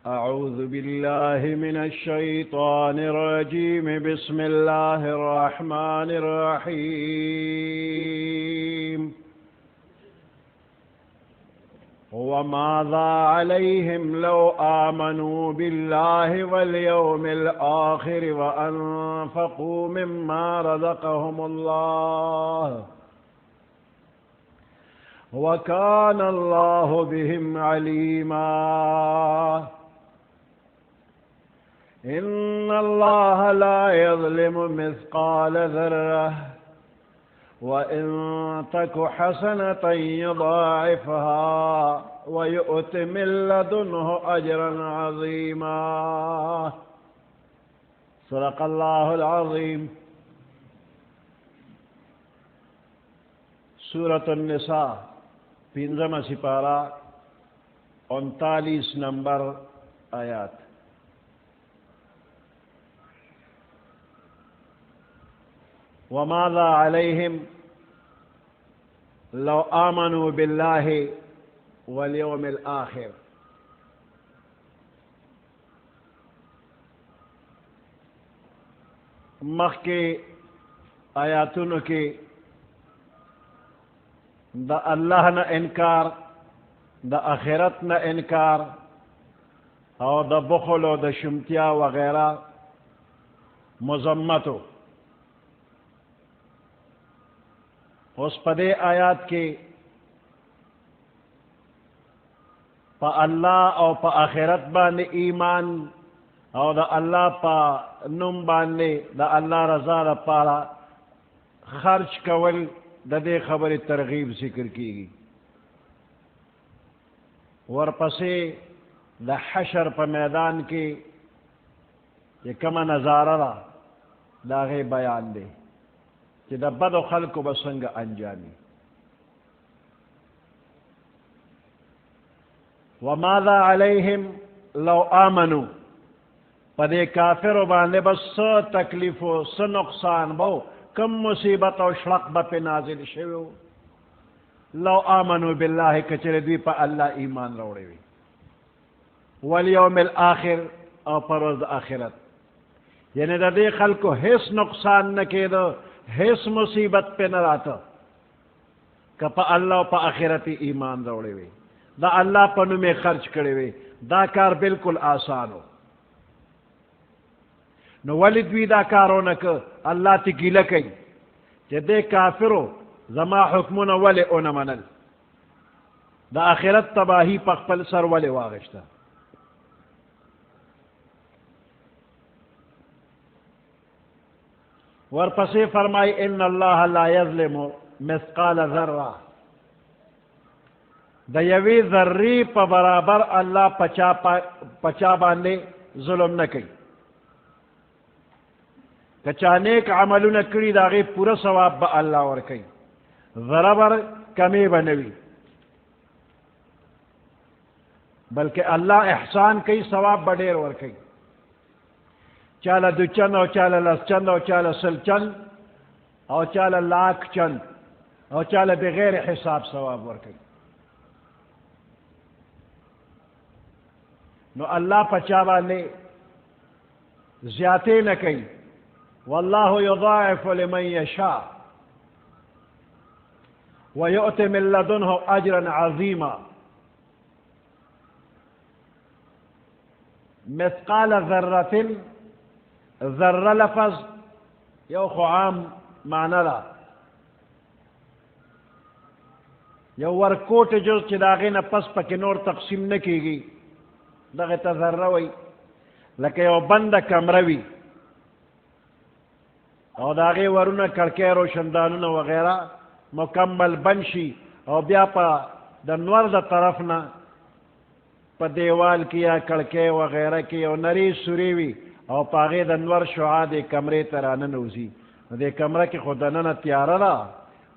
أعوذ بالله من الشيطان الرجيم بسم الله الرحمن الرحيم وماذا عليهم لو آمنوا بالله واليوم الآخر وأنفقوا مما رزقهم الله وكان الله بهم عليما إن الله لا يظلم مثقال ذرة وإن تك حسنة يضاعفها ويؤت من لدنه أجرا عظيما صدق الله العظيم سورة النساء 15 سپارہ 39 نمبر آیات وماذا عليهم لو آمنوا بالله واليوم الآخر مخی آیاتونو کی دا اللہ نہ انکار دا آخرت نہ انکار اور دا بخل و دا شمتیا وغیرہ مذمتو اس پدے آیات کی پا اللہ اور پا آخرت باندے ایمان اور دا اللہ پا نم باندے دا اللہ رضا دا پارا خرچ کول دا دے خبر ترغیب ذکر کی گی ورپسے دا حشر پا میدان کی یہ کما نظارہ را دا غی بیان دے کہ دا بد و خلق و بسنگ انجامی وماذا علیہم لو آمنوا پدے کافر و باندے بس سو تکلیف و سو نقصان بو کم مصیبت و شرق با پہ نازل شویو لو آمنوا باللہ کچر دوی پا اللہ ایمان روڑے وی والیوم الآخر او پروز آخرت یعنی دا دے خلق کو حس نقصان نکے دو حس مصیبت پہ نراتا کہ پا اللہ و پا آخرتی ایمان روڑے وی دا اللہ پا نمی خرچ کرے وی دا کار بالکل آسانو نو ولی دوی دا کارو نکا اللہ تی گیلہ کئی چہ دے کافرو زما حکمونا ولی اونا منل دا آخرت تباہی پخپل سر ولی واغشتا ورپسے فرمائی ان اللہ لا یظلم مثقال ذرہ دا یوی ذری پا برابر اللہ پچا باندے ظلم نکی کچا نیک عملو نکری دا غی پورا ثواب با اللہ ورکی ذربر کمی بنوی بلکہ اللہ احسان کئی ثواب بڑیر ورکی چالا دو چند او چالا لس چند او چالا سل چند او چالا لاکھ چند او چالا بغیر حساب ثواب ورکی نو اللہ پچاوا لے زیادے نہ کئی واللہ یضاعف لمن یشاء ویؤت من لدنہ اجرا عظیما مثقال ذرۃ ذرہ لفظ یو خو عام معنی را یو ورکوٹ جز چی داغین پس پک نور تقسیم نکی گی داغی تا ذرہ وی لکہ یو بند کمروی او داغی ورون کڑکے روشندانون وغیرہ مکمل بنشی او بیا پا دا نور دا طرفنا پا دیوال کیا کڑکے وغیرہ کی او نری سوریوی او پاغی دا نور شعا دے کمرے ترانن اوزی دے کمرہ کی خودنن تیارا را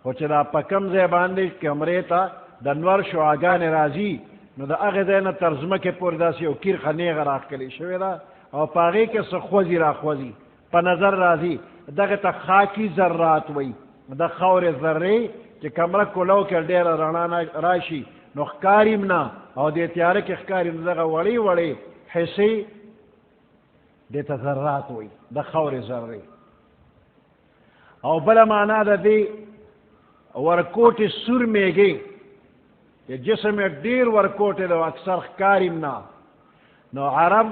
خوچ دا پا کم زیبان دے کمرے تا دا نور شعاگان رازی نو دا اغی دین ترزمہ کے پور دا سی او کیر خنیغ راک کلی شوی دا او پاغی کے سخوزی را خوزی پا نظر رازی دا تا خاکی ذرات وی دا خور ذرے چی کمرہ کلو کے دیر رانا راشی نو خکاریم نا او دے تیارے کے خکاریم دا وڑی وڑی حصی دیتا ذرات وی دا خور ذری او بلا معنی دا دی ورکوٹ سر میگی کہ جسم دیر ورکوٹ دا اکثر خکاریم نا نو عرب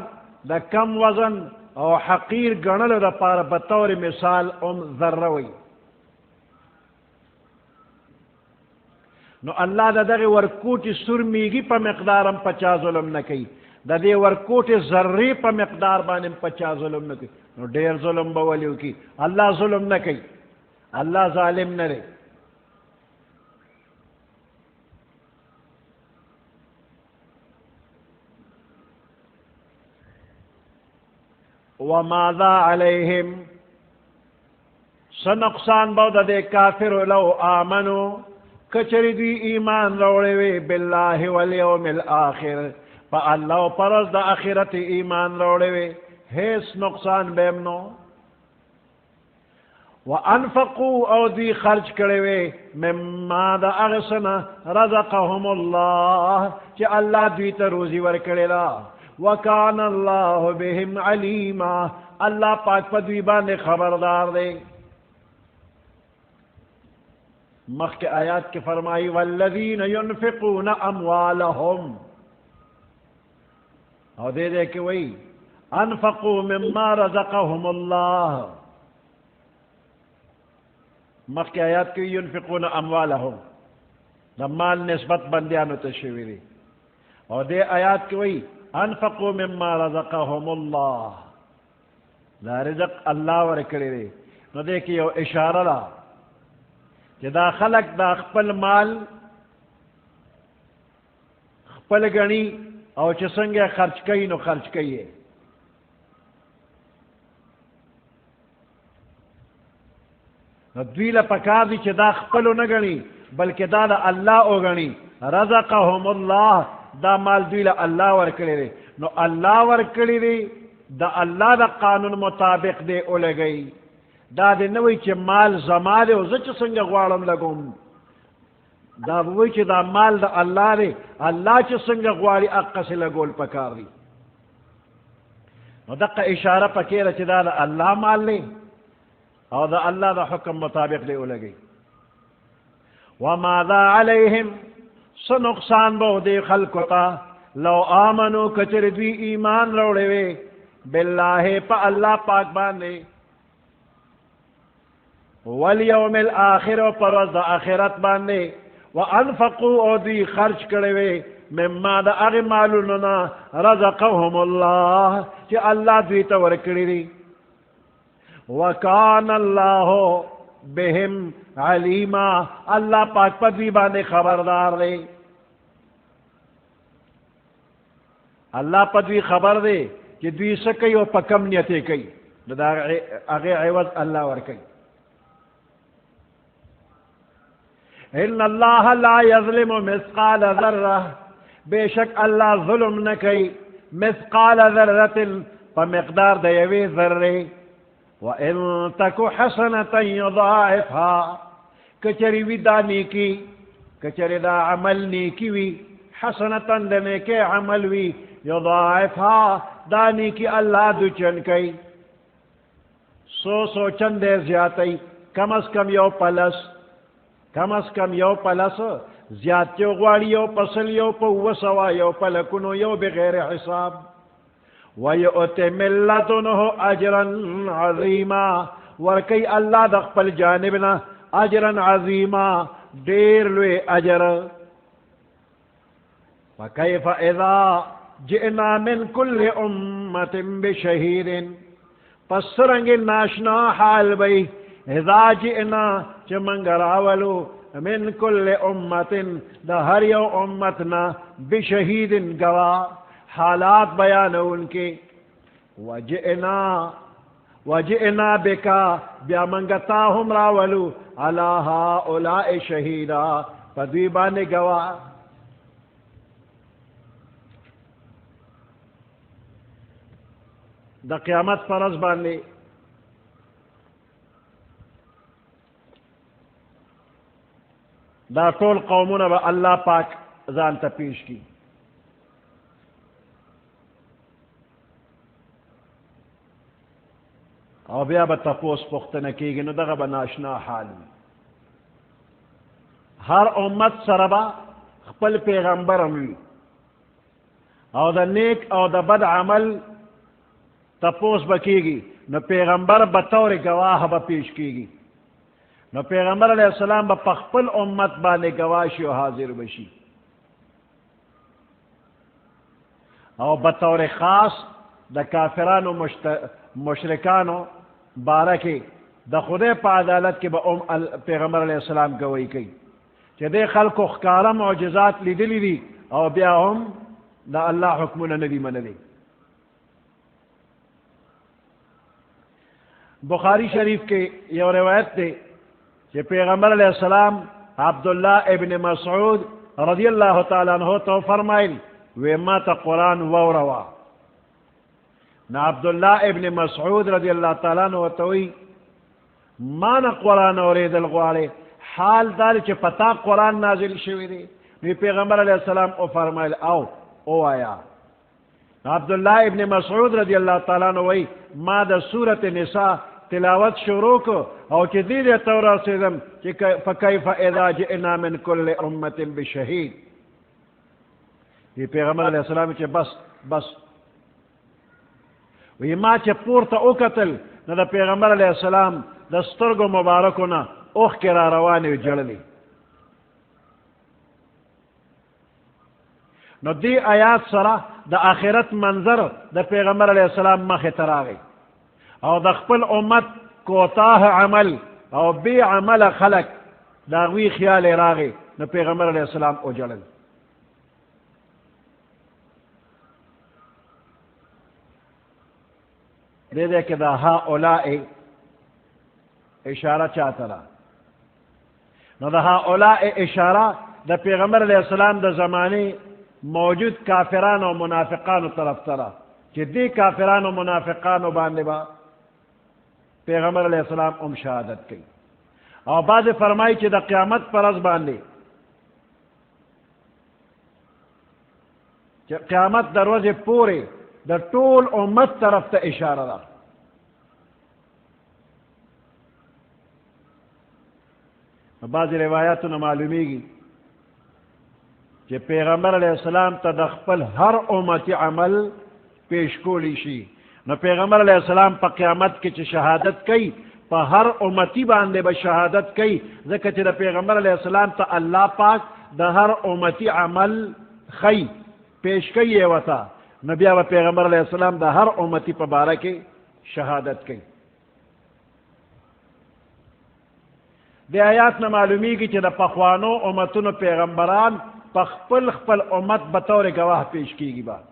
دا کم وزن او حقیر گنل دا پار بطور مثال ذروی نو اللہ دا دغی ورکوٹ سر میگی پا مقدارم 50 ظلم نکی دا دی ورکوٹ ذری پا مقدار بانم 50 ظلم نکی نو دیر ظلم بولیو کی اللہ ظلم نکی اللہ ظالم نرے وماذا علیہم سنقصان بود دے کافر لو آمنو کچری دی ایمان روڑے وے باللہ والیوم الآخر پا اللہ پرز دا آخرت ایمان روڑے وے ہیس نقصان بیمنو وانفقوا او دی خرچ کرے وے مما دا اغسنا رزقهم اللہ چی اللہ دیتا روزی ورکڑے لا وکان اللہ بهم علیما اللہ پاک پدویبان خبردار دے مخ کے آیات کے فرمائی والذین ينفقون اموالهم او دے کہ وہی انفقوا مما رزقهم اللہ مخ کے آیات کے ينفقون اموالهم دا مال نسبت بندیانو تشویری اور دے آیات کے وہی انفقوا مما رزقهم اللہ لا رزق اللہ ورکڑی دے نو دیکھیں یو اشارہ لا کہ دا خلق دا خپل مال خپل گنی او چسنگے خرچ کئی نو خرچ کئیے نو دویل پکار دی چھ دا خپلو نگنی بلکہ دا دا اللہ او گنی رزقهم اللہ دا مال دویل اللہ ورکڑی دے نو اللہ ورکڑی دے دا اللہ دا قانون مطابق دے اولے گئی دا دے نوی چھ مال زما دے او زچ سنگا غوارم لگم دا وی چھ دا مال دا اللہ دے اللہ چھ سنگا غواری اقا سے لگول پکار دی نو دقا اشارہ پکیر چھ دا اللہ مال لے او دا اللہ دا حکم مطابق دے اولے گئی وماذا علیہم سنقصان بہو دے خلقتا لو آمنو کچر دوی ایمان روڑے وے باللہ پا اللہ پاک باندے والیوم الآخر و پروز دا آخرت باندے وانفقو او دوی خرچ کرے وے مما دا اغمالوننا رزقهم اللہ چی اللہ دوی تورکڑی دی وکان اللہ بہم علیما اللہ پاک پا دوی باندے خبردار دے اللہ پا دوی خبر دے کہ دوی سکی و پا کم نیتے کئی دا اغی عوض اللہ ورکی ان اللہ لا یظلم مثقال ذرہ بے شک اللہ ظلم نکی مثقال ذرت پا مقدار دیوی ذرے وَإِن تَكُ حَسَنَةً يُضَاعِفْهَا کچری وی دا نیکی کچری دا عمل نیکی وی حسنتاً دا نیکی عمل وی یضاعفها دا نیکی اللہ دو چن کئی سو چندے زیادتی کم از کم یو پلس کم از کم یو پلس زیادتیو غواری یو پسل یو پا وسوا یو پلکنو یو بغیر حساب وَيُؤْتِ مِن لَّدُنْهُ أَجْرًا عَظِيمًا ورکی اللہ دخپل جانبنا اجرا عظیما دیر لوی اجر فَكَيْفَ إِذَا جِئْنَا مِن كُلِّ أُمَّةٍ بِشَهِيدٍ پس سرنگ ناشنا حال بئی اذا جئنا چمنگ راولو من كل أمة دا ہر یو امتنا بشہید گوا حالات بیان ان کے وجئنا بکا بیا منگتا ہم راولو علی ہؤلاء شہیدا پدویبان گوا دا قیامت فرض باندے دا طول قومنا با اللہ پاک زانتا پیش کی او بیا به تپوس پوښتنه کېږي، نو دغه به ناشنا حال وي. هر امت سره به خپل پیغمبر هم وي، او د نیک او د بد عمل تپوس به کېږي، نو پیغمبر به طور گواه به پیش کېږي. نو پیغمبر علیہ السلام به په خپل امت باندې گواه شي او حاضر بشي، او بطور خاص د کافرانو مشرکانو باره کې د خدای په عدالت کې به پیغمبر علیہ السلام گواہی کوي چې دې خلکو ښکاره معجزات لیدلی دي او بیا هم د الله حکمونه نه دي منلي. بخاری شریف کې یو روایت دی چې پیغمبر علیہ السلام عبداللہ ابن مسعود رضی اللہ تعالیٰ عنہ تو فرمائل وی ما تا قرآن ووروا. نا عبداللہ ابن مسعود رضی اللہ تعالیٰ عنہ توی ما نا قرآن ورید الغوالے حال دار چه پتا قرآن نازل شوی دی. وی پیغمبر علیہ السلام او فرمائل او آیا. عبداللہ ابن مسعود رضی اللہ تعالیٰ عنہ وی ما دا سورت نساء تلاوت شروع کو او چې دې ته ورسېدم چې فکیف اذا جئنا من کل امت بشهید. وی پیغمبر علیہ السلام چې بس وی ما چې پورته وکتل نو د پیغمبر علیہ السلام د سترګو مبارکو نه اوښکې را روانې جړلې. نو دې آیات سره د آخرت منظر د پیغمبر علیہ السلام مخې ته راغی، او د خپل امت کوتاه عمل او بی عمل خلق دا غوی خیال راغی. نو پیغمبر علیہ السلام او جړل. دے کہ دا ها اولائی اشارہ چاہتا رہا. نو دا ها اولائی اشارہ دا پیغمبر علیہ السلام دا زمانے موجود کافران و منافقان طرف ترا کہ دی کافران و منافقان و باندے با پیغمبر علیہ السلام شہادت کی. اور بعض فرمائی کہ دا قیامت پر از باندے قیامت دروازے پورے دا طول امت طرف تا اشارہ دا. بعض روایاتنا معلومی گی کہ پیغمبر علیہ السلام تا دخپل ہر امتی عمل پیش کولی شی. نو پیغمبر علیہ السلام پا قیامت کی شہادت کی پا ہر امتی باندے با شہادت کی ذکر چی دا پیغمبر علیہ السلام تا اللہ پاک دا ہر امتی عمل خی پیش کی وطا. نبی و پیغمبر علیہ السلام دا ہر امتی پا بارہ کی شہادت کی. دے آیات نا معلومی کی چی دا پخوانو امتون پیغمبران پخپل خپل امت بطور گواہ پیش کی گی بات،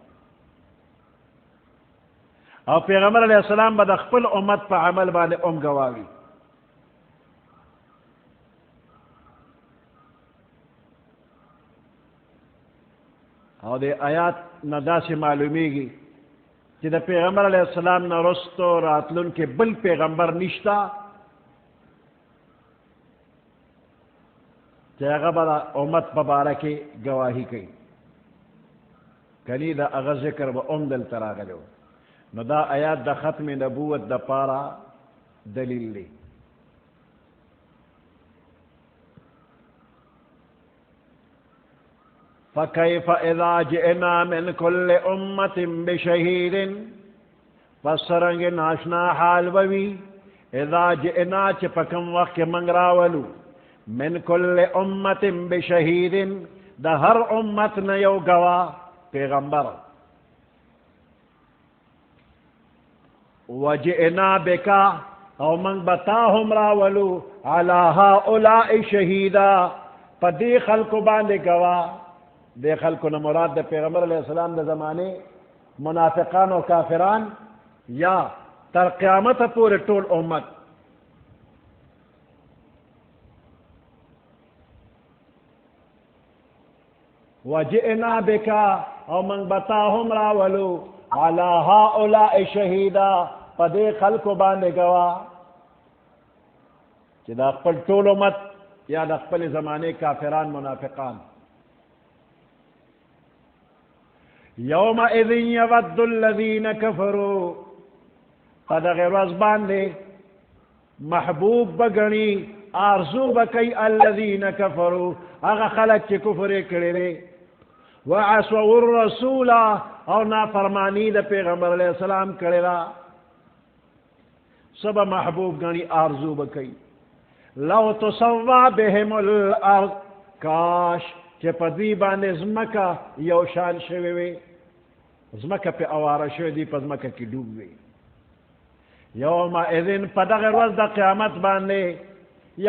اور پیغمبر علیہ السلام با دا خپل امت پا عمل بانے گواہی. اور دے آیات ندا سے معلومی گی کہ دا پیغمبر علیہ السلام نا رستو راتلن کے بل پیغمبر نشتا کہ اغا با امت پبارکی گواہی کی. کنی دا اغا ذکر با دل تراغلو. نو دا آیات دا ختم نبوت دا پارا دلیل لی. فَكَيْفَ إِذَا جِئْنَا مِنْ كُلِّ أُمَّةٍ بِشَهِيدٍ فَسَرَنْگِ ناشنا حال بوی اذا جئنا چپکم وقت منگ راولو من كل أمة بشهيد دا ہر امت نیو گوا پیغمبر وجئنا بکا او من بتاهم راولو على هؤلاء شهيدا پا دی خلق باندے گوا. دے خلق مراد دا پیغمبر علیہ السلام دا زمانے منافقان و کافران یا تر قیامت پورے طول امت. وجئنا بکا او من بتاهم راولو على هؤلاء شهيدا پا دے خلق باندے گوا چی دا خپل طول امت یا دا خپل زمانے کافران منافقان. يومئذ يود الذين كفروا په دغه ورځ باندې محبوب بګڼي آرزو بکئی الذین کفروا هغه خلق چې کفر یې کړی دی وعصوا الرسول او نافرمانی د پیغمبر علیہ السلام کړی دا سبا محبوب گنی آرزو بکئی لو تصوا بهم الارض کاش چې په دوی باندې زمکه یو شان شوی وي زمکه په اواره شوی دی په زمکه کې ډوب وي یومئذ په دغه ورځ د قیامت باندې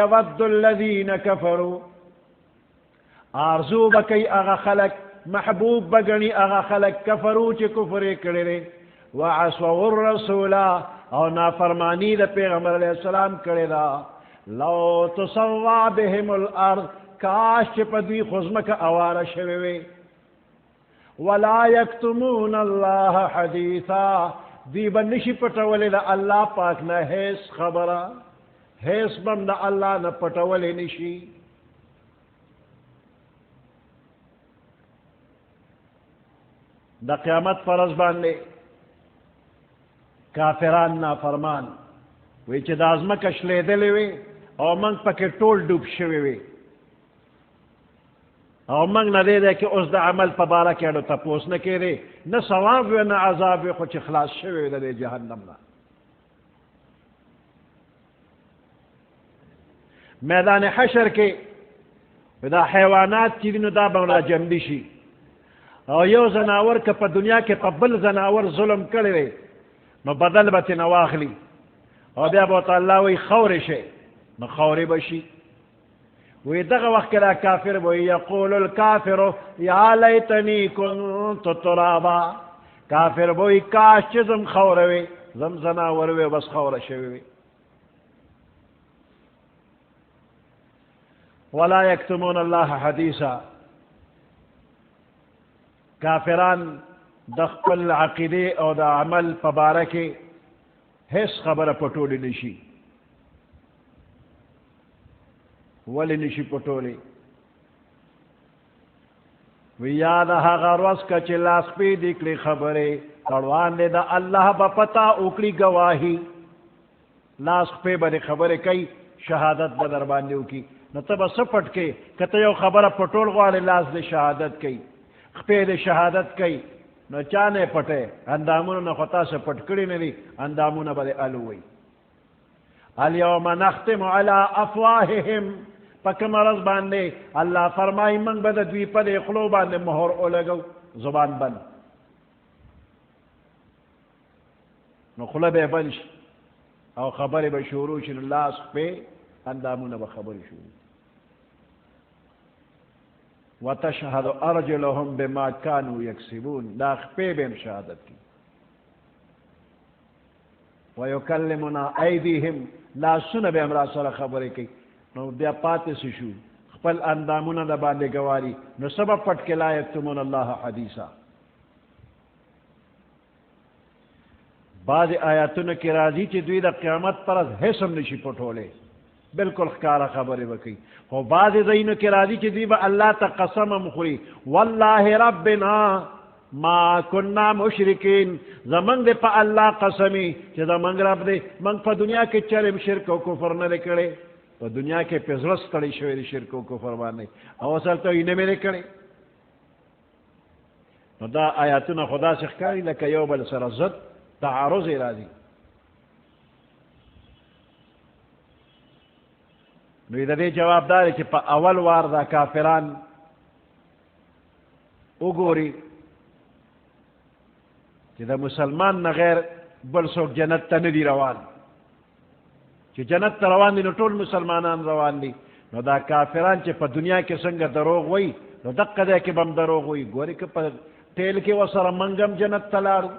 یود الذین کفروا آرزو بکئی هغه خلق محبوب بگنی اغا خلق کفرو چی کفر کردی وعصوا الرسول او نافرمانی دا پیغمبر علیہ السلام کردا لو تصوا بهم الارض کاش چی پدوی خزمک اوار شوی ولا یکتمون اللہ حدیثا دی بنشی پٹولی دا اللہ پاک نا حیث خبرہ حیث بم دا اللہ نا پٹولی نشی دا قیامت فرض باندے کافران نافرمان وی چې دا ازمکه شلیدلې وي او موږ پکې ټول ډوب شوي وي او موږ نه دی دی چې اوس د عمل په باره کې اړو تپوس نه کېدی نه ثواب وي نه عذاب وي خو چې خلاص شوي وي د دې جهنم نه میدان حشر کې دا حیوانات چې دي نو دا به را جمدي شي او یو زناور که په دنیا کې په بل زناور ظلم کړی دی نو بدل به ترې واخلي او بیا به ورته الله وایي خورې شئ نو خورې به شي وی دغه وخت کې دا کافر وایي یقول الکافر یا لیتنی کنت ترابا کافر وایي کاش چې زم خوره وي زم زناور وي بس خوره شوي وي ولا یکتمون الله حدیثا کافران د خپل عقیده او د عمل په باره کې هیڅ خبره پټولی نشي ولې نشي پټولی وی یاد هغه ورځ که چې لاس پې دې کړې خبرې کړوان دې د الله به پتا وکړي ګواهي لاس پې به دې خبرې کوي شهادت به در باندې وکړي نو ته به څه پټ کې که ته یو خبره پټول غواړې لاس دې شهادت کوي خپې دې شهادت کوي نو چا نه پټه اندامونو نه خو تاسو پټ کړي نه دي اندامونه به دې الووي الیوم نختم علی افواههم په کومه ورځ باندې الله فرمایي موږ به د دوی په دې خولو باندې مهر ولګو زبان بند نو خوله به بند شي او خبرې به شروع شي نو لاس پې اندامونه به خبرې شروع وتشهد ارجلهم بما كانوا يكسبون دا خپې به شهادت کی ويكلمنا ايديهم لا سن به امر سره خبرې کوي نو بیا پاتې شو خپل اندامونه د باندې گواري نو سبب پټ کې لا یکتمون الله حدیثا بعض آیاتونه کې راځي چې دوی د قیامت پر هیڅ هم نشي پټولی بالکل ښکاره خبرې وکړي خو بعضې ځایونو کې راځي چې دوی به الله ته قسم هم خوري والله ربنا ما كنا مشرکین زمونږ دی په الله قسمي چې زمونږ رب دی موږ په دنیا کې چرم شرک او کفر نه دی کړی په دنیا کې پې زړه ستړی شوی دی شرک او کفر باندې او اصل ته یې نه مې دی کړی نو دا آیاتونه خو داسې ښکاري لکه یو بل سره ضد تعارض یې راځي نو د دې جواب دا دی چې په اول وار دا کافران وګوري چې د مسلمان نه غیر بل څوک جنت ته نه دي روان چې جنت ته روان دي نو ټول مسلمانان روان دي نو دا کافران چې په دنیا کې څنګه دروغ وایي نو دقه ځای کې به هم دروغ وایي ګورې که په ټیل کې ورسره موږ هم جنت ته لاړو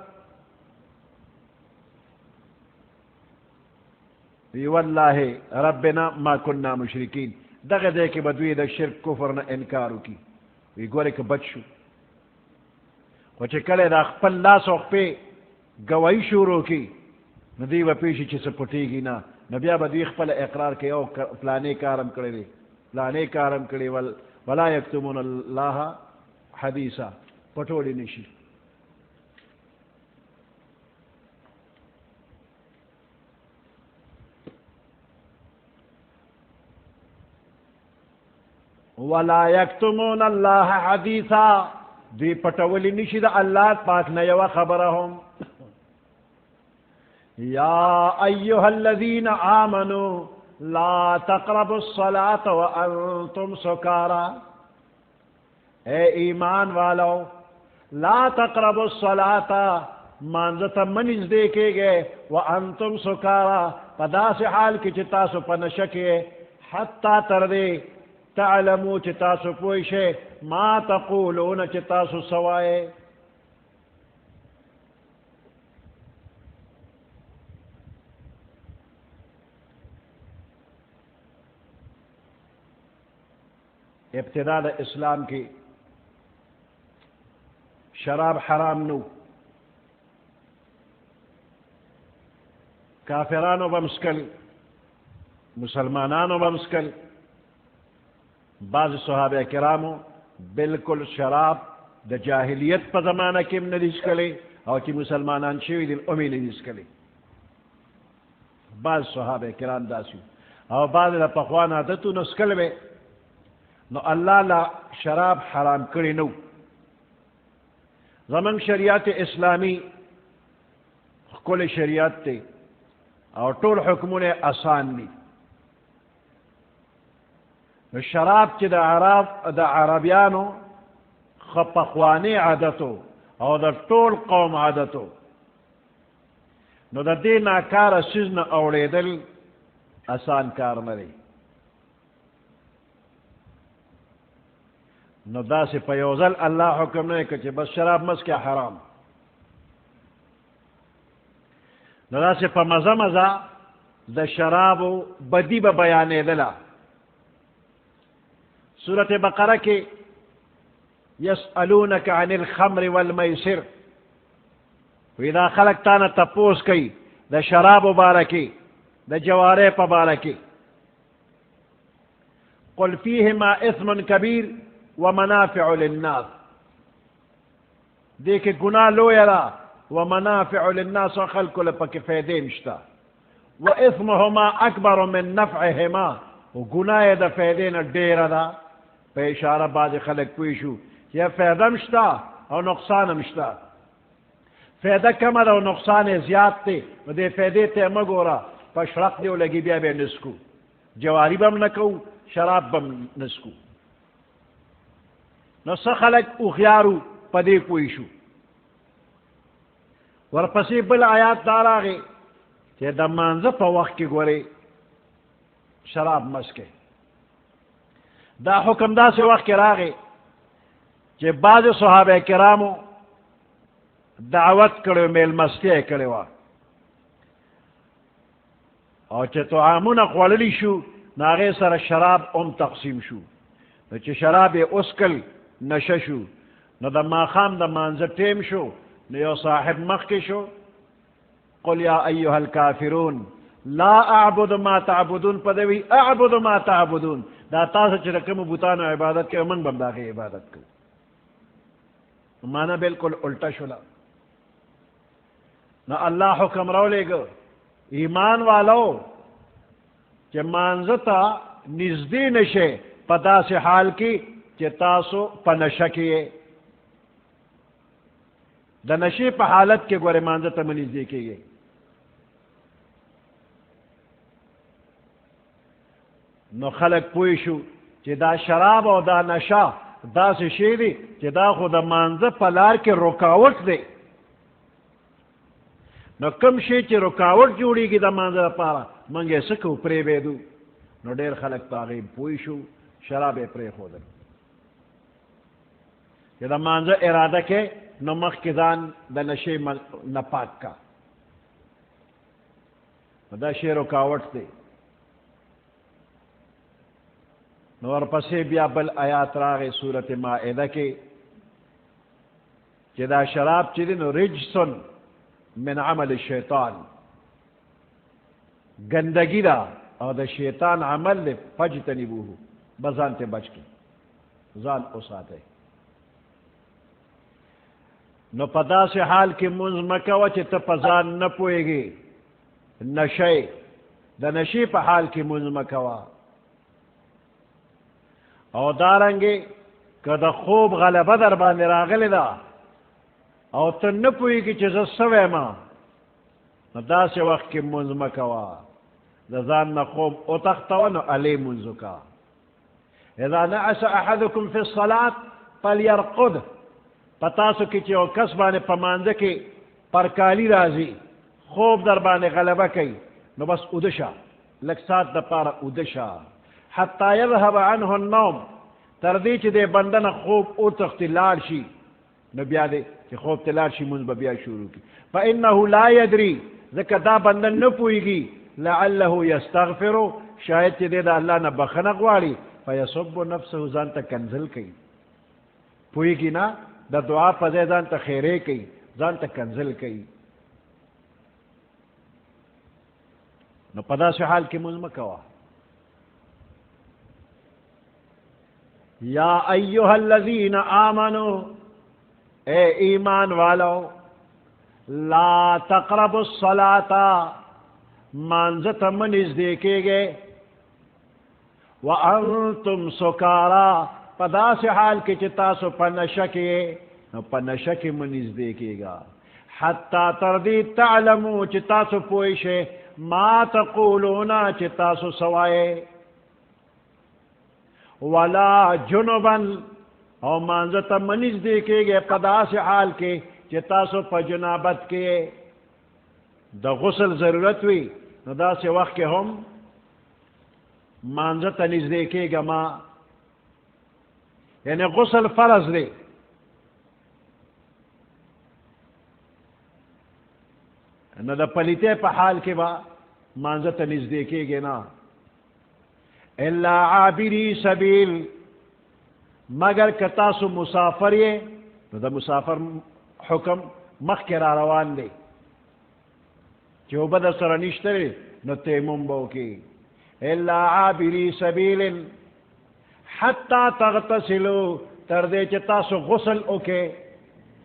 وی والله ربنا ما كنا مشرکین دغه ځای کې به دوی د شرک کفر نه انکار وکړي وی ګورې که بچ شو خو چې کله دا خپل لاس او خپې ګواهي شروع کړي نو دوی به پوه شي چې څه پټېږي نه نو بیا به دوی خپله اقرار کوي او فلانې کار هم کړی دی فلانې کار هم کړی ولا یکتمون الله حدیثا پټولی نشي ولا یکتمون الله حدیثا دی پټولی نشي د الله پاک نه یو خبره هم یا ایها الذین آمنوا لا تقربوا الصلاة وانتم سکارا اے ایمان والو لا تقربوا الصلاة مانزتا منز دیکھے گئے وانتم سکارا پدا سے حال کی چتاسو پنشکے حتی تردے تعلمو چتاسو پوشے ما تقولون چتاسو سوائے ابتداء اسلام کی شراب حرام نو کافرانو بمسکل مسلمانانو بمسکل بعض صحابہ کرامو بالکل شراب دا جاہلیت پا زمانہ کم ندیس کلی او چی مسلمانان شوی دل امی ندیس کلی بعض صحابہ کرام داسیو او بعض دا پخوان عادتو نسکل بے نو اللہ لا شراب حرام کری نو زمان شریعت اسلامی کل شریعت تے اور طول حکمون آسان دی شراب چی دا عربیانو خپخوانی عادتو او دا طول قوم عادتو نو دا دی ناکار سیزن اوڑیدل آسان کار نری نو دا سی پیوزل اللہ حکم نے کہ بس شراب مس کیا حرام نو دا سی پا مزا مزا دا شرابو بدی با بیانے دلا سورة بقرہ کے یسألونک عن الخمر والمیسر ویدہ خلق تانا تپوس کئی دا شرابو بارکی دا جوارے پا بارکی قل فیہما اثم کبیر ومنافع للناس دیکھ گناہ لو یرا ومنافع للناس وخلق لپک فیدے مشتا واثمهما اکبر من نفعهما وگناہ دا فیدین دیر دا پہ اشارہ بعض خلق پویشو یا فیدہ مشتا او نقصان مشتا فیدہ کم دا و نقصان زیاد تے و دے فیدے تے مگورا پا شرق دیو لگی بیا بے نسکو جواری بم نکو شراب بم نسکو نو سخلق اخیارو پدے پویشو ورپسی بل آیات دارا گے کہ دا منزہ پا وقت کی گورے شراب مسکے دا حکم دا سے وقت کرا گے کہ بعض صحابہ کرامو دعوت کرو میل مسکے کرو اور چہ تو عامونا قوللی شو ناغے سر شراب تقسیم شو نو چہ شراب اسکل نششو نو دا ماخام دا منزہ ٹیم شو نو یو صاحب مخی شو قل یا ایوہ الکافرون لا اعبد ما تعبدون پدوی اعبد ما تعبدون دا تاسا چرکم بوتانو عبادت کے من بمداغی عبادت کو مانا بالکل الٹا شلا نو اللہ حکم رو لے گو ایمان والو کہ مانزتا نزدی نشے پدا سے حال کی کہ تاسو پنشکیے دا نشی پا حالت کے گورے مانزتا منزدی کی گئی نو خلق پویشو چی دا شراب او دا نشا دا سے شیدی چی دا خود مانزہ پلار کے رکاوٹ دے نو کم شی چی رکاوٹ جوڑی گی دا مانزہ پارا منگے سکو پرے بیدو نو دیر خلق پاغیم پویشو شراب پرے خودن چی دا مانزہ ارادہ کے نو مخ کی دان دا نشی نپاک کا دا شی رکاوٹ دے نور پسے بیا بل آیات راغی سورت مائدہ کے کہ دا شراب چیدن رجسن من عمل الشیطان گندگی دا اور دا شیطان عمل لے فجتنبوہو بزان تے بچ کے زان اساتے نو پدا سے حال کی منز مکوہ چی تا پزان نپوئے گی نشے دا نشے پا حال کی منز مکوہ او دارنګې که د خوب غلبه در باندې راغلی ده او ته نه پوهېږي چې زه څه وایم نو داسې وخت کې مونځ مه کوه د ځان نه خوب وتښتوه نو هلې مونځ وکړه اذا نعس احدکم فی الصلاة فلیرقد په تاسو کې چې یو کس باندې په مانځه کې پرکالي راځي خوب در باندې غلبه کوي نو بس اوده شه لږ ساعت دپاره اوده شه حتی یذهب عنه النوم تر دې چې دې بنده نه خوب وتښتي لاړ شي نو بیا دې چې خوب ته لاړ شي مونځ به بیا شروع کړي فانه لا یدري ځکه دا بنده نه پوهېږي لعله یستغفر شاید چې دې د الله نه بخښنه غواړي فیصب نفسه ځان ته کنزل کوي پوهېږي نه د دعا په ځای ځان ته خیرې کوي ځان ته کنزل کوي نو په داسې حال کې مونځ مه کوه یا ایها الذین آمنوا اے ایمان والو لا تقربوا الصلاة مانځه ته مه نږدې کېږئ وانتم سکارا په داسې حال کې چې تاسو په نشه کې نو په نشه کې مه نږدې کېږه حتی تر دې تعلمو چې تاسو پوه شئ ما تقولون چې تاسو څه وایئ ولا جنبا او مانځه ته مه نږدې کېږئ په داسې حال کې چې تاسو په جنابت کې د غسل ضرورت وي نو داسې وخت کې هم مانځه ته نږدې کېږه ما یعنی غسل فرض دی نو د پلیتې په حال کې به مانځه ته نږدې کېږي نه الا عابری سبیل مگر که تاسو مسافر یې نو د مسافر حکم مخکې را روان دی چې اوبه در سره نشته وي نو تیمم به وکړي الا عابری سبیل حتی تغتسلوا تر دې چې تاسو غسل وکړئ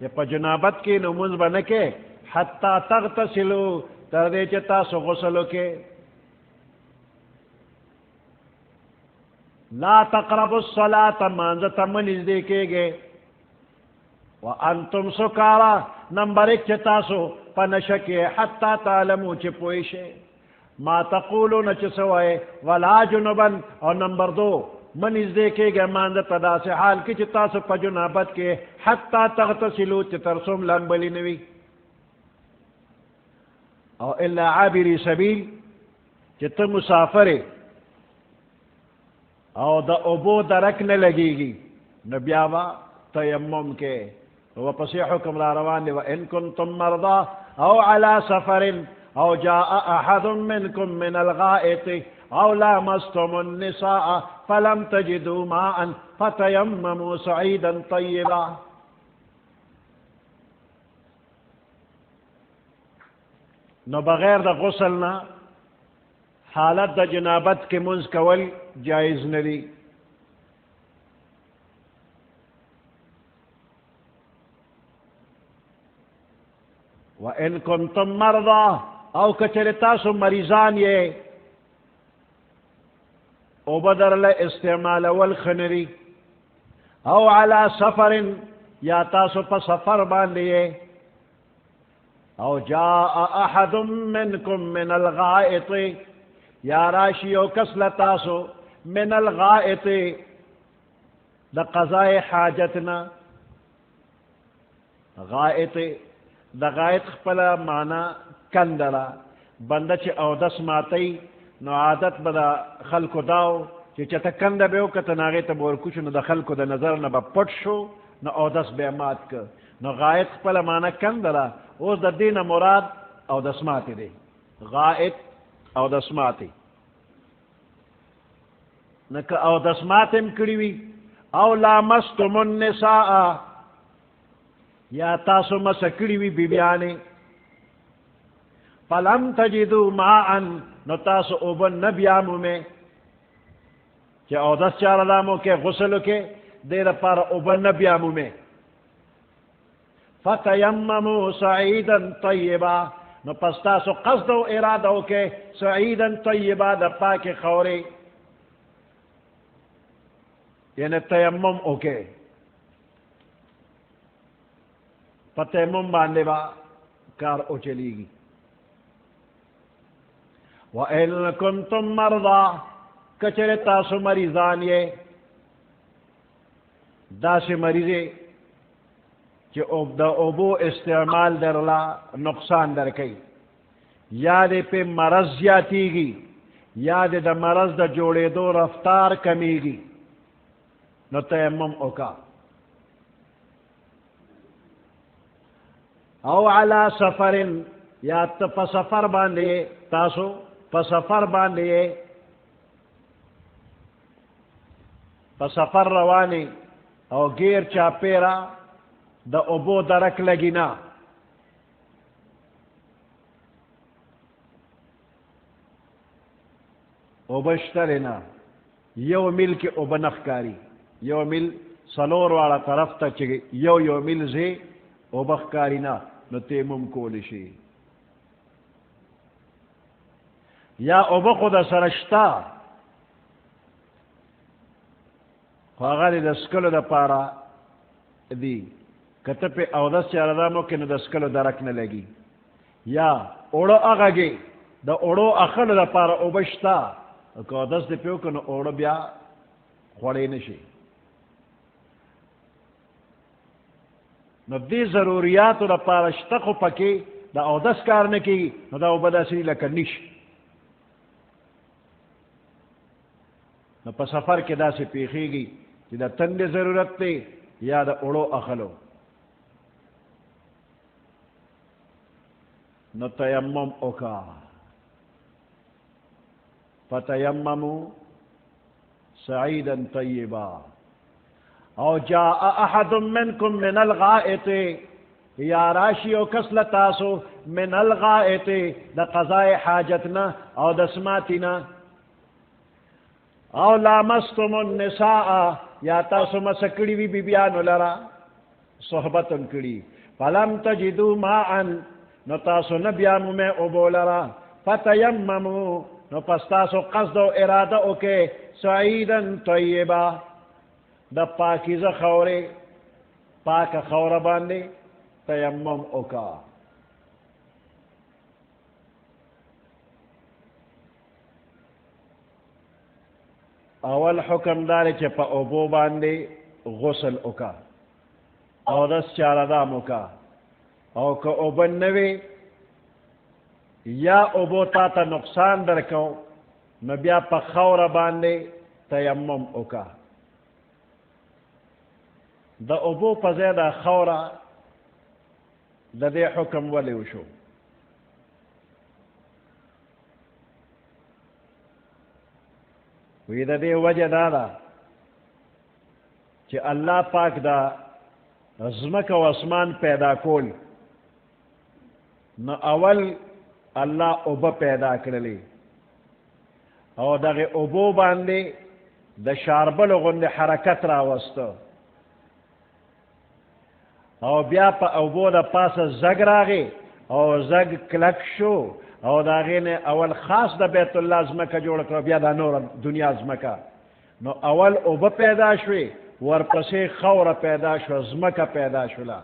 چې په جنابت کې نو مونځ به نه کې حتی تغتسلوا تر دې چې تاسو غسل وکړئ لا تقربوا الصلاة مانځه ته مه نږدې کېږئ وانتم سکارا نمبر 1 چې تاسو په نشه کې حتی تعلمو چې پوه شئ ما تقولون چې څه وایئ ولا جنبا او نمبر 2 مه نږدې کېږئ مانځه ته داسې حال کې چې تاسو په جنابت کې حتی تغتسلو چې تر څو لمبلي نه وي او الا عابری سبیل چې ته مسافر او د اوبو درک نه لګېږي نو بیا به تیمم کې وپسې حکم را روان دی وان کنتم مرضى او على سفر او جاء احد منكم من الغائط او لامستم النساء فلم تجدوا ماء فتيمموا صعيدا طيبا نو بغیر د غسل نه حالت د جنابت کې منځ کول جائز نه دی وان کنتم مرضى او کچر تاسو مریضان یې او بدر له استعمال والخنری او على سفر یا تاسو په سفر باندې او جاء احد منكم من الغائط یا راشی او کس لتاسو من الغائط د قضاء حاجتنا غائط د غائط خپل معنا کندره بنده چې اودس ماتی نو عادت به د خلکو داو چې چته کنده به وکړه ناغې ته به ورکوشو نو د خلکو د نظر نه به پټ شو نو اودس به مات که نو غائط خپل معنا کندره اوس د دینه مراد اودس ماتی دی غائط اودس ماتی نو که اودس ماتم کړي وي او لامستم النساء یا تاسو مسه کړي وي بیبیانې فلم تجدوا ماء نو تاسو اوبه نه بیا مومئ چې اودس چاره دامو کې غسل وکړئ دې دپاره اوبه نه بیا مومئ فتیمموا صعیدا طیبا نو پس تاسو قصد او اراده وکړئ صعیدا طیبا د پاکې خاورې یعنی تیمم اوکے پا تیمم باندے با کار او چلی گی وَإِن كُنتُم مَّرْضَىٰ کچر تاسو مریضان یہ دا سے مریضے کہ دا اوبو استعمال در لا نقصان در کئی یا دے پہ مرض زیاتی گی یا دے دا مرض دا جوڑے دو رفتار کمی گی نو تیمم اوکا او علا سفرن یا پا سفر باندے تاسو پا سفر باندے پا سفر روانی او گیر چاپیرا دا اوبو درک لگینا اوبشترنا یو مل کے اوبنخ کاری یو مل سلور والا طرف تا چگی یو مل زی اوبخ کارینا نو تیمم کولشی یا اوبخو دا سرشتا خواغالی دا سکلو دا پارا دی کتا پہ اودس چا ردامو کنو دا سکلو درک نلگی یا اوڑو اغاگی دا اوڑو اخلو دا پارا اوبشتا کہ اودس دی پیو کنو اوڑو بیا خوڑی نشی نو دی ضروریاتو دا پارا شتخو پکی دا اودس کارنکی نو دا اوبدا سری لکا نش نو پا سفر کے دا سے پیخی گی کہ دا تند ضرورت تے یا دا اڑو اخلو نو تیمم اوکا فتیممو سعیدا طیبا او جاء احد منکم من الغائط یا راشی او کسل تاسو من الغائط دا قضاء حاجتنا او دسماتنا او لامستم النساء یا تاسو مسکڑی بی بیانو لرا صحبتن کڑی فلم تجدو ماءن نو تاسو نبیامو میں ابو لرا فتیممو نو پس تاسو قصد و ارادہ اوکے سعیدن طیبا دا پاکیز خورے پاک خور باندے تیمم اوکا اول حکم دارے چھ پا اوبو باندے غسل اوکا او دس چاردام اوکا او که اوبن نوے یا اوبو تا تا نقصان درکو نو بیا پا خور باندے تیمم اوکا دا اوبو پا زیادہ خورا دا دے حکم ولی وشو وی دا دے وجہ دادا کہ اللہ پاک دا زمک و اسمان پیدا کول نو اول اللہ اوبا پیدا کرلی او دا غی اوبو باندے دا شاربل غند حرکت را وستو او بیا پا اوبو دا پاس زگ راگی او زگ کلک شو او دا غین اول خاص دا بیت اللہ زمکا جوڑ کرو بیا دا نور دنیا زمکا نو اول اوبا پیدا شوی ورپسی خور پیدا شو زمکا پیدا شولا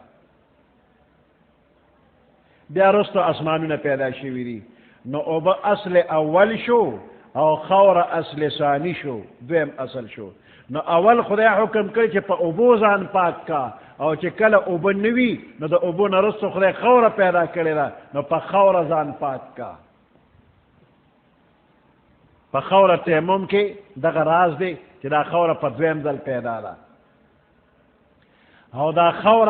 بیا رستو اسمانون پیدا شوی دی نو اوبا اصل اول شو او خور اصل ثانی شو دویم اصل شو نو اول خدای حکم کری چه پا اوبو زان پاک کا او چه کل اوبو نوی نو دا اوبو نرستو خدای خور پیدا کری را نو پا خور زان پاک کا پا خور تیمم کے دا راز دے چه دا خور پا دویم دل پیدا دا او دا خور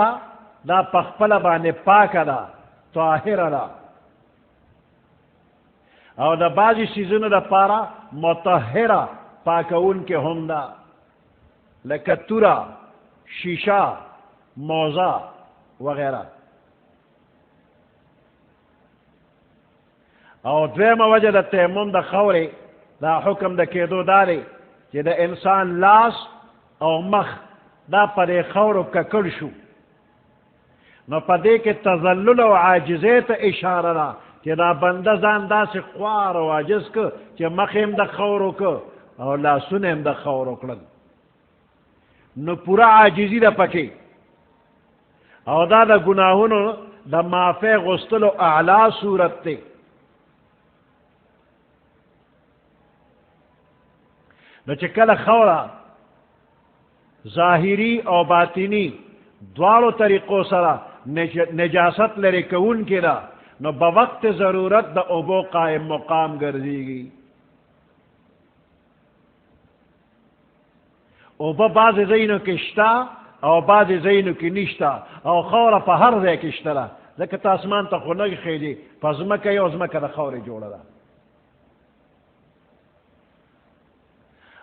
دا پا خپل بانے پاک دا طاہر دا او دا بعضی سیزن دا پارا مطہر پاکون کے ہم دا لکہ تورا شیشہ موزہ وغیرہ او دویم وجہ دا تیمم دا خورے دا حکم دا کیدو دارے کہ دا انسان لاس او مخ دا پدے خورو ککل شو نو پدے کے تذلل و عاجزیت اشارہ دا کہ دا بندہ زان دا سے خوار و عاجز که کہ مخیم دا خورو که او لاسونیم دا خورو کلن نو پورا عاجزی دا پکې او دا د گناهونو د معافی غستلو اعلی صورت ته. نو چې کله خوره ظاهری او باطنی دوالو طریقو سره نجاست لري کون کې دا نو بوقت ضرورت د اوبو قائم مقام ګرځيږي. اوبه بعض ځایونو کې شته او بعض ځایونو کې نشته او خوره په هر ځای کې شته ده، ځکه ته اسمان ته خو نه خېږي، په ځمکه یو ځمکه د خاورې جوړه ده.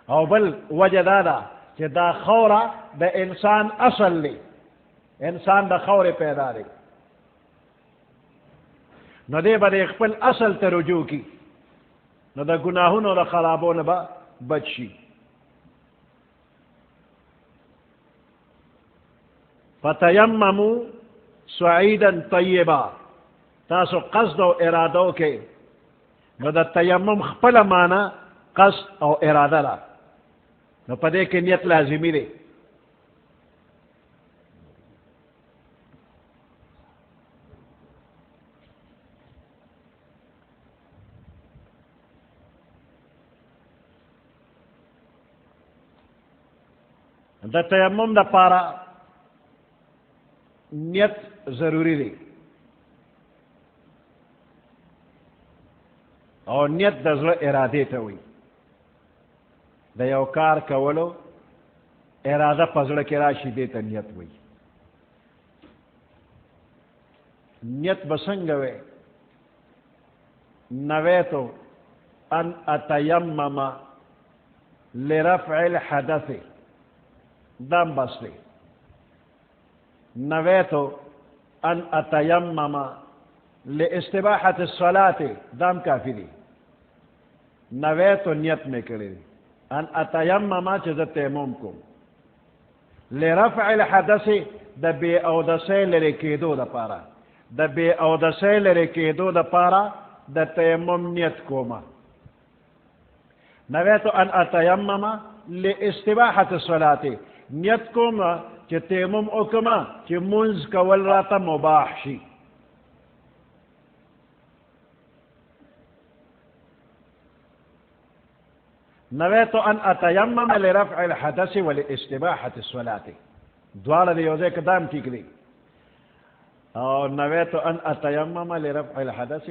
او بل وجه دا ده چې دا خوره د انسان اصل دی، انسان د خورې پیدا دی، نو دی به د خپل اصل ته رجوع کی، نو د ګناهونو د خرابو نه به بچ شي. فتیمموا صعیدا طیبا، تاسو قصد او ارادو کې نو د تیمم خپل معنی قصد او اراده ده، نو په دې کې نیت لازمی دی. د تیمم د پاره نیت ضروری دی او نیت د زړه ارادې ته وي. د یو کار کولو اراده په زړه کې راشي دې ته نیت وي. نیت به څنګه وي؟ نویتو ان اتیمم لرفع الحدث، دام بس دی. نویتو ان اتیمم لاستباحة الصلاة، دام کافی دی. نویتو نیت میں کرے ان اتیمم چې د تیمم کوم، لرفع الحدث د بے اودسۍ لرې کېدو دپاره، د بے اودسۍ لرې کېدو دپاره د تیمم نیت کومه. نویتو ان اتیمم لاستباحة الصلاة، نیت کوم چې تیمم وکما چې منځ کول راته مباح شي. نویت ان اتیمم لرفع الحدث ولاستباحة الصلاة، دواړه د یو ځای کې دام ټیک دی. او نویت ان اتیمم لرفع الحدث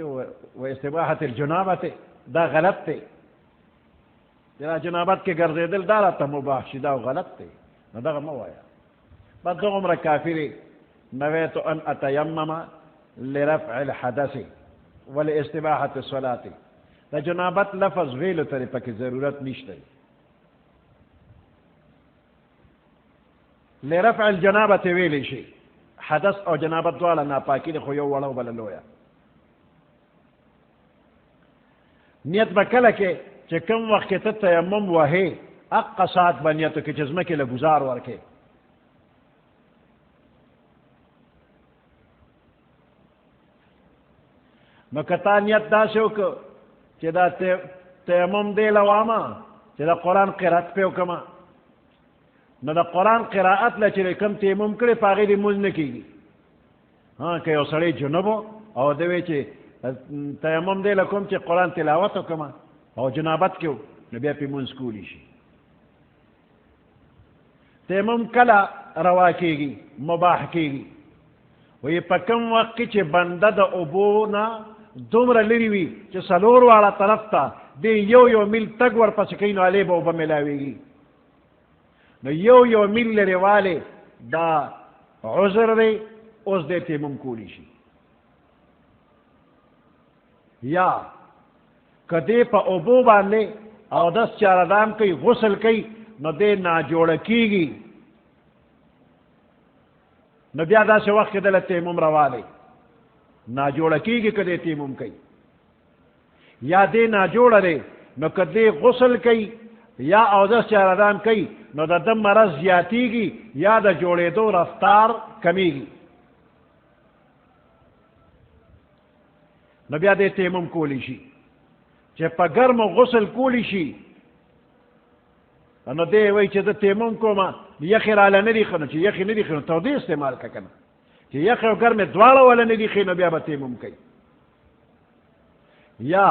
واستباحة الجنابة، دا غلط دی. دا جنابت کې ګرځېدل دا راته مباح شي، دا غلط دی، نو دغه مه وایه، بس دغومره کافي دی. نویت ان اتیمم لرفع الحدث ولاستباحة الصلاة، دا جنابت لفظ ویلو ترې پکې ضرورت نشته. لرفع الجنابة ویلی شي، حدث او جنابت دواړه ناپاکي دي، خو یو وړه او بله لویه. نیت به کله کې چې کوم وخت کې ته تیمم وهې اقا ساعت به نیت وکړې چې ځمکې له ګزار ورکې. نو که تا نیت داسې وکړه چې دا تیمم دی لوامه چې د قرآن قرأت پې وکړمه، نو د قرآن قرأت له چې کوم تیمم کړی په هغې دې لمونځ نه کېږي. که یو سړی جنوب او دی وی چې تیمم دی له کوم چې قرآن تلاوت وکړمه او جنابت کې نو بیا پې لمونځ کولی شي. تیمم کله روا کېږي؟ مباح کېږي. وی په کوم وخت کې چې بنده د اوبو نه دومره لرې وي چې څلور واړه طرف ته دی یو میل تګ ورپسې کوي، نو هلې به اوبه میلاوېږي. نو یو میل لرې والی دا عذر دی، اوس دی تیمم کولی شي. یا که دی په اوبو باندې اودس چاردام کوي، غسل کوي، نو دی ناجوړه کېږي، نو بیا داسې وخت کې دله تیمم روا دی. ناجوړه کېږي که دی تیمم کوي، یا دی ناجوړه دی، نو که دی غسل کوي یا اودس چاردام کوي، نو د ده مرض زیاتېږي یا د جوړېدو رفتار کمیږي، نو بیا دی تیمم کولی شي. چې په ګرمو غسل کولی شي نو دی وایي چې زه تیمم کومه یخې راله نه دي ښه نو چې یخې نه دي ښه نو تودې استعمال کړه که نه چې یخې او ګرمې دواړه وله نه دي ښې نو بیا به تیمم کوي یا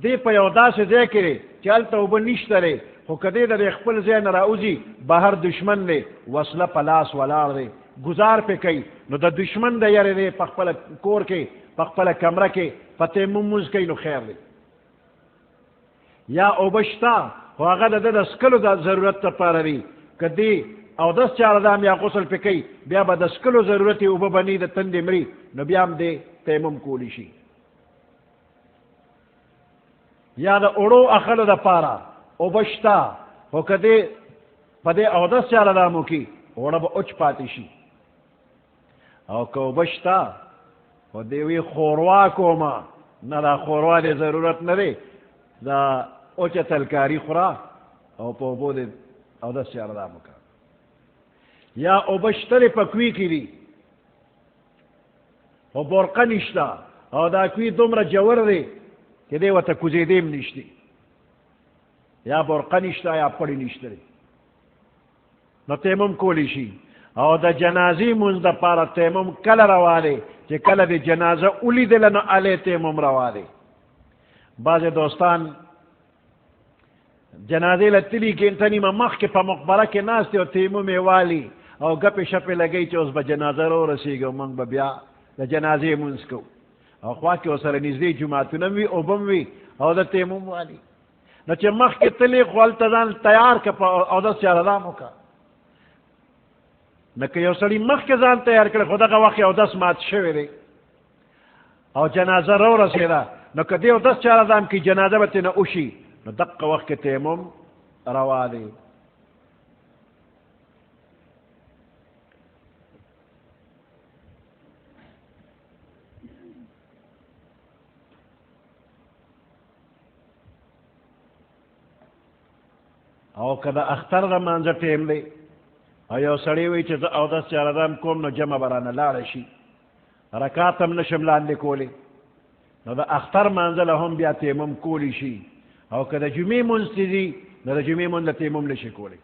دی په یو داسې ځای کې دی چې هلته اوبه نشته دی خو که دی د خپل ځای نه راوځي بهر دشمن دی وسله په لاس ولاړ دی گزار پې کوي نو د دشمن د یارې دی په خپله کور کې په خپله کمره کې په تیمم مونځ کوي نو خیر دی یا اوبه شته خو هغه د ده د څکلو د ضرورت لپاره وي که دی اودس چاره دام یا غسل پې کوي بیا به د څکلو ضرورت یې اوبه به نه د تندې مري نو بیا هم دی تیمم کولی شي یا د اوړو اخلو دپاره اوبه شته خو که دی په دې اودس چاره دام وکړي اوړه به اوچ پاتې شي او که اوبه شته خو دی وی خوروا کومه نه دا خوروا دی ضرورت نه دی دا اوچه تلکاري خوره او په اوبو دی اودس چاره دام وکړه یا اوبه شته دی په کوي کې دي خو برقه نشته او دا کوي دومره جوړ دی چې دی ورته کوزېدی هم نشته یا برقه نشته یا پړی نشته دی نو تیمم کولی شي او د جنازې مونځ دپاره تیمم کله روا دی چې کله د جنازه ولیدله نو هلې تیمم روا دی بعضې دوستان جنازې له تلي ګنټه نیمه مخکې په مقبره کې ناست او تیمم یې والي او ګپې شپې لګوي چې اوس به جنازه راورسېږي او موږ به بیا د جنازې مونځ کوو او خوا کې ورسره نږدې جوماتونه هم وي اوبه هم وي او د تیمم والي نو چې مخکې تلې خو هلته ځان تیار کړه په اودس چاره دام وکړه نو که یو سړي مخکې ځان تیار کړی خو دغه وخت یې اودس مات شوی دی او جنازه راورسېده نو که دې اودس چاره دام کړي جنازه به ترېنه وشي نو دقه وخت کې تیمم روا دی او که د اختر د مانځه ټیم دی او یو سړی وایي چې زه اودس چاره دام کوم نو جمع به رانه لاړه شي رکات هم نشم لاندې کولی نو د اختر مانځه له هم بیا تیمم کولی شي او که د جمعې مونځ چې دي نو د جمعې مونځ له تیمم نشي کولی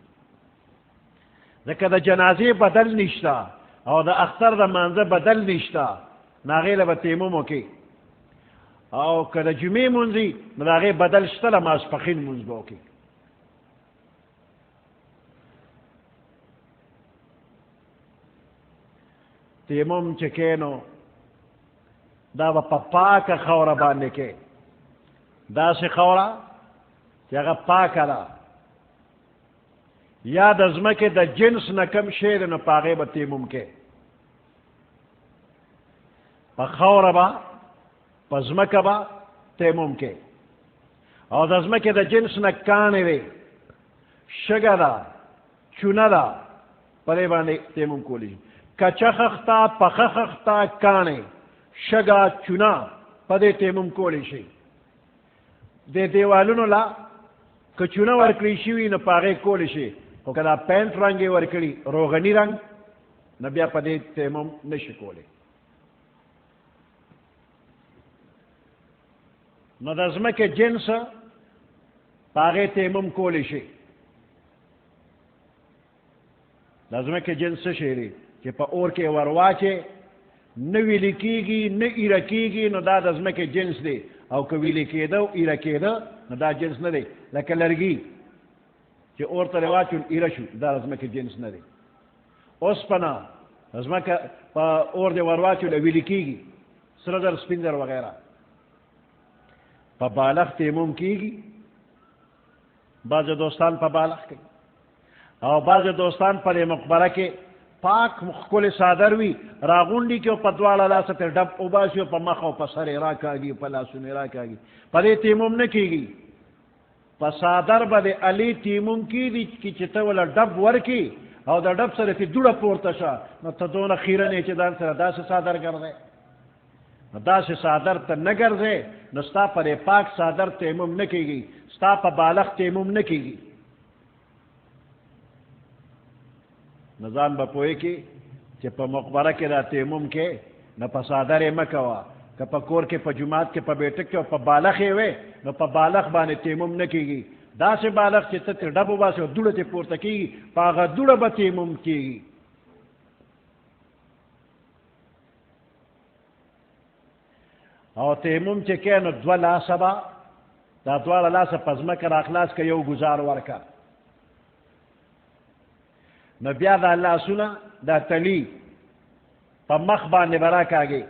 ځکه د جنازې بدل نشته او د اختر د مانځه بدل نشته نو هغې له به تیمم وکړي او که د جمعې مونځ وي نو د هغې بدل شته له ماسپښین مونځ به وکړي تیمم چې کې نو دا به په پاکه خاوره باندې کې داسې خاوره چې هغه پاکه ده یا د ځمکې د جنس نه کم شی دی نو په هغې به تیمم کې په خاوره به په ځمکه به تیمم کې او د ځمکې د جنس نه کاڼې دی شګه ده چونه ده په دې باندې تیمم کولی شي کچه خخته پخه خخته کاڼې شګه چونه په دې تیمم کولی شي د دیوالونو لا که چونه ورکړی شوي نو په هغې کولی شي خو که دا پینټ رنګ یې ورکړي روغني رنګ نو بیا په دې تیمم نشي کولی نو د ځمکې جنس په هغې تیمم کولی شي د ځمکې جنس څه شی دی چې په اور کې ور واچې نه ویلې کېږي نه ایره کېږي نو دا د ځمکې جنس دی او که ویلې کېده او ایره کېده نو دا جنس نه دی لکه لرګي چې اور ته واچول ایره شو دا د ځمکې جنس نه دی اوسپنه ځمکه په اور دې ور واچول ویلې کېږي سره زر سپین زر وغیره په بالغ تیمم کېږي بعضې دوستان په بالغ کوي او بعضې دوستان په دې مقبره کې پاک ښکلې څادر وي راغونډي کې او په دواړه لاسه ترې ډب وباسي او په مخ او په سر یې راکاږي په لاسونو یې راکاږي په دې تیمم نه کېږي په څادر به د علي تیمم کېږي چې ته وله ډب ورکړي او د ډب سره ترې دوړه پورته شه نو ته دونه خیرن یې چې ځان سره داسې څادر ګرځئ نو داسې څادر ته نه ګرځئ نو ستا په دې پاک څادر تیمم نه کېږي ستا په بالغ تیمم نه کېږي نظام به پوهې کې چې په مقبره کې دا تیمم کې نه په څادر یې مه کوه که په کور کې په جومات کې په بیټک کې او په بالغ یې وې نو په بالغ باندې تیمم نه کېږي دا سے بالغ چې ته ډبو باسي او دوړه ته پورته کېږي په هغه دوړه به تیمم کېږي. او تیمم چې کې نو دوه لاسه به دا دواړه لاسه په ځمکه راخلاص که یو ګزار ورکه، نو بیا دا لاسونه دا تلی په مخ باندې به راکاږي،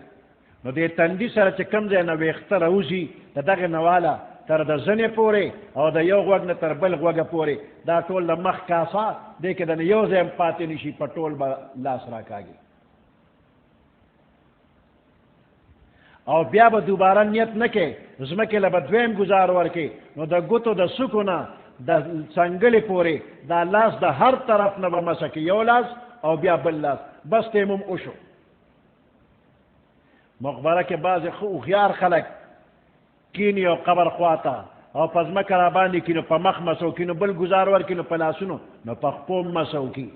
نو دې تندي سره چې کوم ځای نه ویښته راوځي د دغې نه واله تر د زنې پورې او د یو غوږ نه تر بل غوږه پورې دا ټول د مخ کاسه دې کې د یو ځای هم پاتې نه شي، په ټول به لاس راکاږي. او بیا به دوباره نیت نه کې ځمکې له به دویم ګزار ورکې، نو د ګوتو د سکو نه د څنګلې پورې دا لاس د هر طرف نه به مسه کې، یو لاس او بیا بل لاس، بس تیمم وشو. مقبره کې بعضې هوښیار خلک کینی او قبر خواته او په ځمکه را باندې کینو، په مخ مسو کینو، بل ګزار ورکي نو په لاسونو، نو په خپو مسو کی،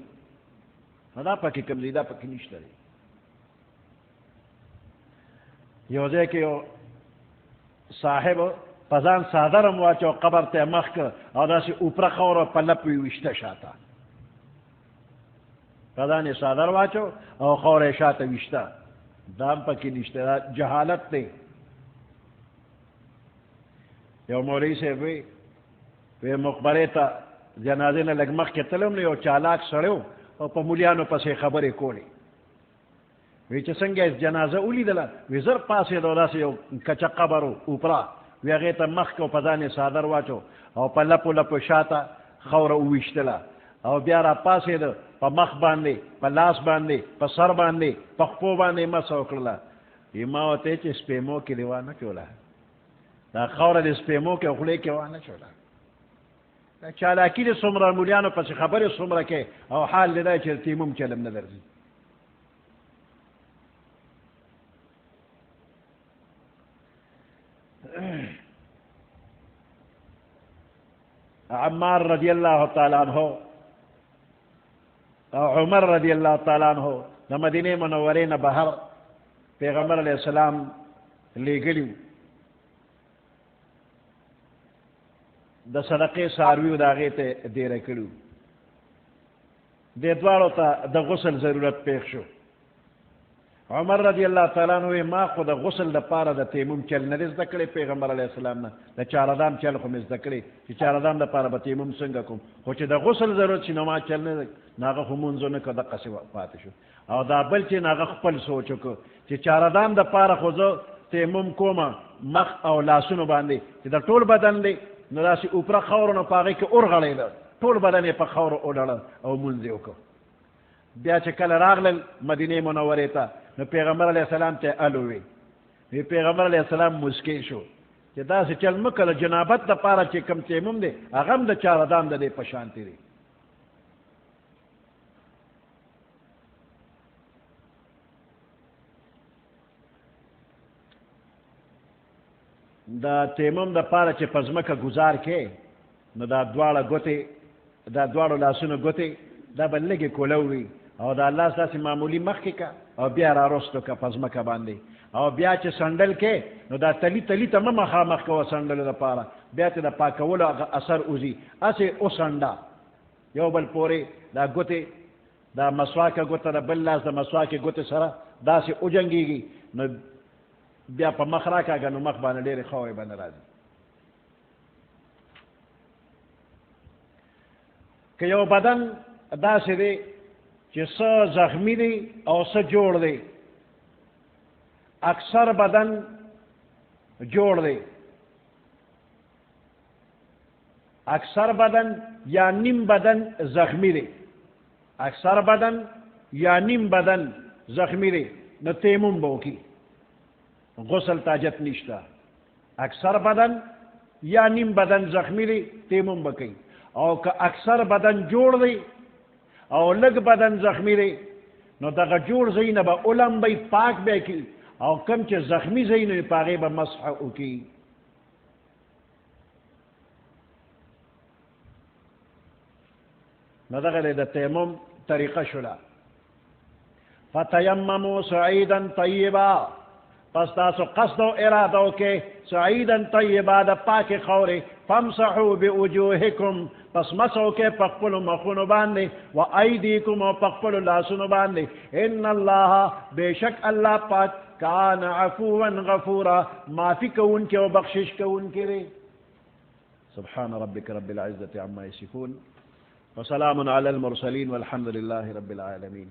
نو دا پکې کوم ځای دا پکې نشته دی. یو ځای کې یو صاحب په ځان څادر هم واچو قبر ته مخ کړ او داسې اوپره خاوره په لپ یې ویشته شاته، په ځان یې څادر واچو او خاوره یې شاته ویشته، دا هم پکې نشته، دا جهالت دی. یو مولوي صاحب وی مقبرې ته جنازې نه لږ مخکې تلم نو یو چالاک سړی و او په مولیانو پسې خبرې کولې، وی چې څنګه یې جنازه ولیدله، وی زر پاسېد او داسې یو کچه قبر و اوپره، وی هغې ته مخ که او په ځان یې څادر واچو او په لپو لپو شاته خاوره وویشتله او بیا را پاسېد، په مخ باندې، په لاس باندې، په سر باندې، په خپو باندې مسه وکړله. وی ما ورته چې سپېمو کې دې وانه چوله، دا خاوره دې سپېمو کې او خولې کې وانه چوله، دا چالاکي دې څومره مولیانو پسې خبرې څومره کې او حال دې دا چې تیمم چلم نه درځي. عمار رضی اللہ تعالیٰ عنہ او عمر رضی اللہ تعالیٰ عنہ د مدینه منورې نه بهر پیغمبر علیہ السلام لېږلي د صدقې څاروي د هغې ته دیره کړي، دې دواړو ته د غسل ضرورت پېښ شو. عمر رضی اللہ تعالیٰ عنہ ما خو د غسل دپاره د تیمم چل نه دی زده کړی پیغمبر علیه السلام نه، د چاردام چل خو مې زده کړی چې چاردام دپاره به تیمم څنګه کوم، خو چې د غسل ضرورت شي نو ما چل نه نو هغه خو مونځ ونه کړه، دقسې پاتې شو. او دا بل چې هغه خپل سوچ وکړو چې چاردام دپاره خو زه تیمم کومه مخ او لاسونو باندې چې د ټول بدن دی، نو داسې اوپره خاوره نو په هغې کې اورغړېده، ټول بدن یې په خاوره وډړه او مونځ یې وکړ. بیا چې کله راغلل مدینې منورې ته نو پیغمبر علیہ السلام ته الوی، وی پیغمبر علیہ السلام مسکی شو چې داسې چل مه کوه، جنابت دپاره چې کوم تیمم دی هغه هم د چاردام د دی په شانتې دی. د تیمم دپاره چې په ځمکه ګزار کې نو دا دواړه ګوتې، دا دواړو لاسونو ګوتې دا به لږې کولو وي او دا لاس داسې معمولي مخکې که او بیا را رستو که په ځمکه باندې، او بیا چې سنډل کې نو دا تلی تلی ته مه مخامخ کوه سنډلو دپاره، بیا ته د پاکولو هغه اثر وځي، هسې وسنډه یو بل پورې دا ګوتې، دا مسواکه ګوته د بل لاس د مسواکې ګوتې سره داسې وجنګېږي، نو بیا په مخ راکاږه نو مخ باندې ډېرې خاورې به نه راځي. که یو بدن داسې دی چې څه زخمی دی او څه جوړ دی، اکثر بدن جوړ دی، اکثر بدن یا نیم بدن زخمی دی، اکثر بدن یا نیم بدن زخمی دی، نو تیمم به وکړي، غسل تاجت نشته. اکثر بدن یا نیم بدن زخمی دی تیمم به کوي، او که اکثر بدن جوړ دی او لږ بدن زخمی دی نو دغه جوړ ځای نه به ولمبئ، پاک به یې کړي، او کوم چې زخمی ځای نه په هغې به مسح وکړي. نو دغه د تیمم طریقه شوله. فتیمموا صعیدا طیبا، پس تاسو قصد و ارادو کے سعیدا طیبا دا پاک خورے فامسحو بوجوہکم پس مسو کے پقبل مخونو باندے و ایدیکم و پقبل لاسونو باندے ان اللہ بے شک اللہ پاک کان عفوا غفورا معافی کون کے و بخشش کون کے رے سبحان ربك رب العزة عما يصفون وسلام على المرسلين والحمد لله رب العالمين